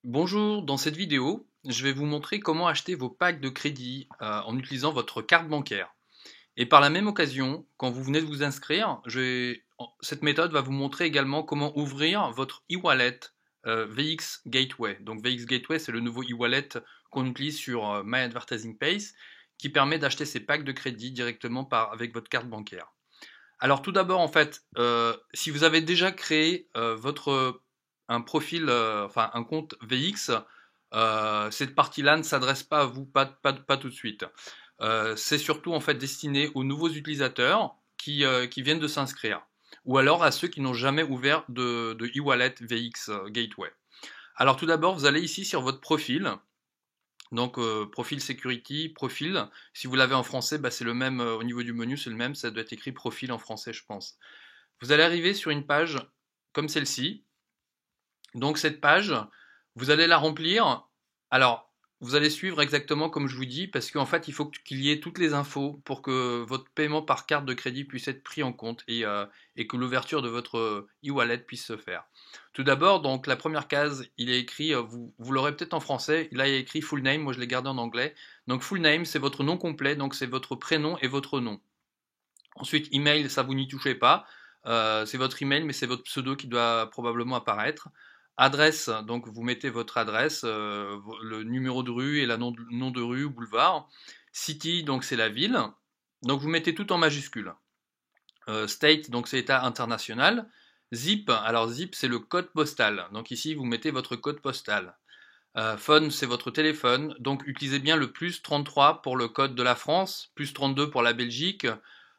Bonjour, dans cette vidéo, je vais vous montrer comment acheter vos packs de crédit en utilisant votre carte bancaire. Et par la même occasion, quand vous venez de vous inscrire, cette méthode va vous montrer également comment ouvrir votre e-wallet VX Gateway. Donc VX Gateway, c'est le nouveau e-wallet qu'on utilise sur My Advertising Pace qui permet d'acheter ces packs de crédit directement avec votre carte bancaire. Alors tout d'abord, en fait, si vous avez déjà créé un profil, enfin un compte VX, cette partie-là ne s'adresse pas à vous, pas tout de suite. C'est surtout en fait destiné aux nouveaux utilisateurs qui viennent de s'inscrire, ou alors à ceux qui n'ont jamais ouvert de e-wallet VX Gateway. Alors tout d'abord, vous allez ici sur votre profil. Donc profil security, profil. Si vous l'avez en français, bah, c'est le même au niveau du menu, c'est le même, ça doit être écrit profil en français, je pense. Vous allez arriver sur une page comme celle-ci. Donc cette page, vous allez la remplir. Alors, vous allez suivre exactement comme je vous dis, parce qu'en fait, il faut qu'il y ait toutes les infos pour que votre paiement par carte de crédit puisse être pris en compte et que l'ouverture de votre e-wallet puisse se faire. Tout d'abord, donc la première case, il est écrit, vous l'aurez peut-être en français, là il est écrit full name, moi je l'ai gardé en anglais. Donc full name, c'est votre nom complet, donc c'est votre prénom et votre nom. Ensuite, email, ça vous n'y touchez pas. C'est votre email, mais c'est votre pseudo qui doit probablement apparaître. Adresse, donc vous mettez votre adresse, le numéro de rue et le nom de rue ou boulevard. City, donc c'est la ville. Donc vous mettez tout en majuscule. State, donc c'est État international. Zip, alors zip c'est le code postal. Donc ici vous mettez votre code postal. Phone, c'est votre téléphone. Donc utilisez bien le plus 33 pour le code de la France, plus 32 pour la Belgique.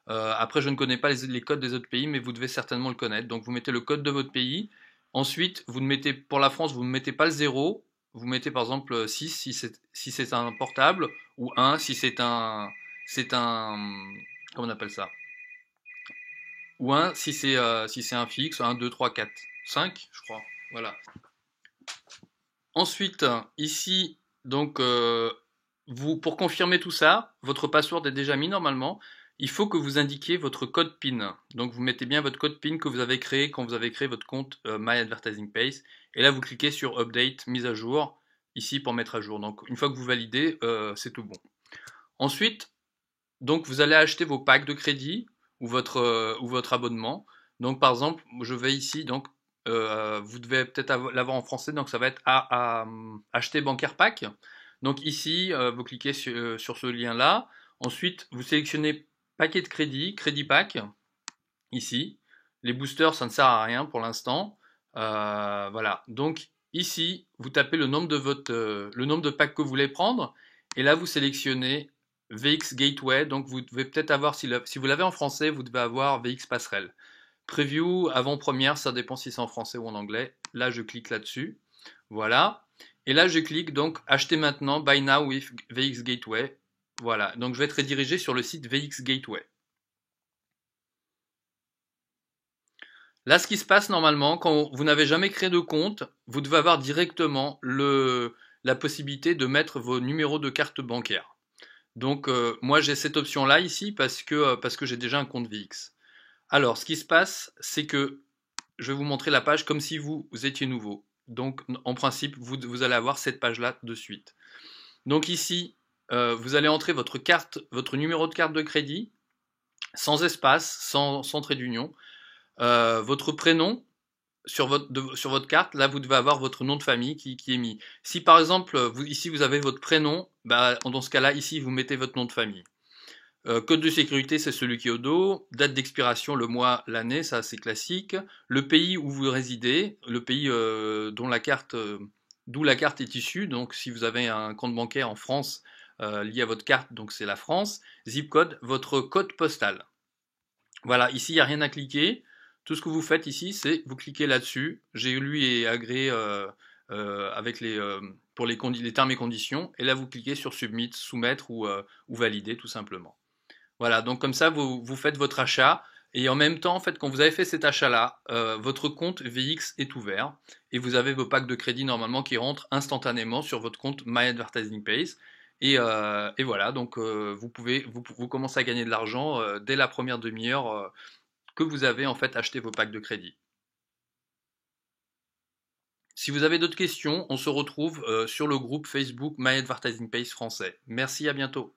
Après, je ne connais pas les codes des autres pays, mais vous devez certainement le connaître. Donc vous mettez le code de votre pays. Ensuite, vous ne mettez, pour la France, vous ne mettez pas le 0. Vous mettez par exemple 6 si c'est un portable, ou 1 si c'est un, comment on appelle ça? Ou 1 si c'est un fixe, 1, 2, 3, 4, 5, je crois. Voilà. Ensuite, ici, donc, pour confirmer tout ça, votre password est déjà mis normalement. Il faut que vous indiquiez votre code PIN. Donc, vous mettez bien votre code PIN que vous avez créé quand vous avez créé votre compte My Advertising Pace. Et là, vous cliquez sur Update, mise à jour, ici pour mettre à jour. Donc, une fois que vous validez, c'est tout bon. Ensuite, donc, vous allez acheter vos packs de crédit ou votre abonnement. Donc, par exemple, je vais ici, donc, vous devez peut-être l'avoir en français, donc ça va être acheter bancaire pack. Donc ici, vous cliquez sur ce lien-là. Ensuite, vous sélectionnez paquet de crédit, crédit pack, ici. Les boosters, ça ne sert à rien pour l'instant. Voilà. Donc ici, vous tapez le nombre de packs que vous voulez prendre. Et là, vous sélectionnez VX Gateway. Donc vous devez peut-être avoir, si vous l'avez en français, vous devez avoir VX Passerelle. Preview, avant-première, ça dépend si c'est en français ou en anglais. Là, je clique là-dessus. Voilà. Et là, je clique donc acheter maintenant, buy now with VX Gateway. Voilà. Donc, je vais être redirigé sur le site VX Gateway. Là, ce qui se passe normalement, quand vous n'avez jamais créé de compte, vous devez avoir directement la possibilité de mettre vos numéros de carte bancaire. Donc, moi, j'ai cette option-là ici parce que j'ai déjà un compte VX. Alors, ce qui se passe, c'est que je vais vous montrer la page comme si vous étiez nouveau. Donc, en principe, vous allez avoir cette page-là de suite. Donc ici, vous allez entrer votre numéro de carte de crédit, sans espace, sans trait d'union, votre prénom sur votre carte. Là, vous devez avoir votre nom de famille qui est mis. Si par exemple, ici, vous avez votre prénom, bah, dans ce cas-là, ici, vous mettez votre nom de famille. Code de sécurité, c'est celui qui est au dos. Date d'expiration, le mois, l'année, ça c'est classique. Le pays où vous résidez, le pays d'où la carte est issue. Donc si vous avez un compte bancaire en France lié à votre carte, donc c'est la France. Zip code, votre code postal. Voilà, ici il n'y a rien à cliquer. Tout ce que vous faites ici, c'est vous cliquez là-dessus. J'ai lu et agréé avec pour les termes et conditions. Et là vous cliquez sur Submit, soumettre ou valider tout simplement. Voilà, donc comme ça, vous faites votre achat. Et en même temps, en fait, quand vous avez fait cet achat-là, votre compte VX est ouvert et vous avez vos packs de crédit normalement qui rentrent instantanément sur votre compte My Advertising Pace. Et voilà, donc vous commencez à gagner de l'argent dès la première demi-heure que vous avez en fait acheté vos packs de crédit. Si vous avez d'autres questions, on se retrouve sur le groupe Facebook My Advertising Page français. Merci, à bientôt.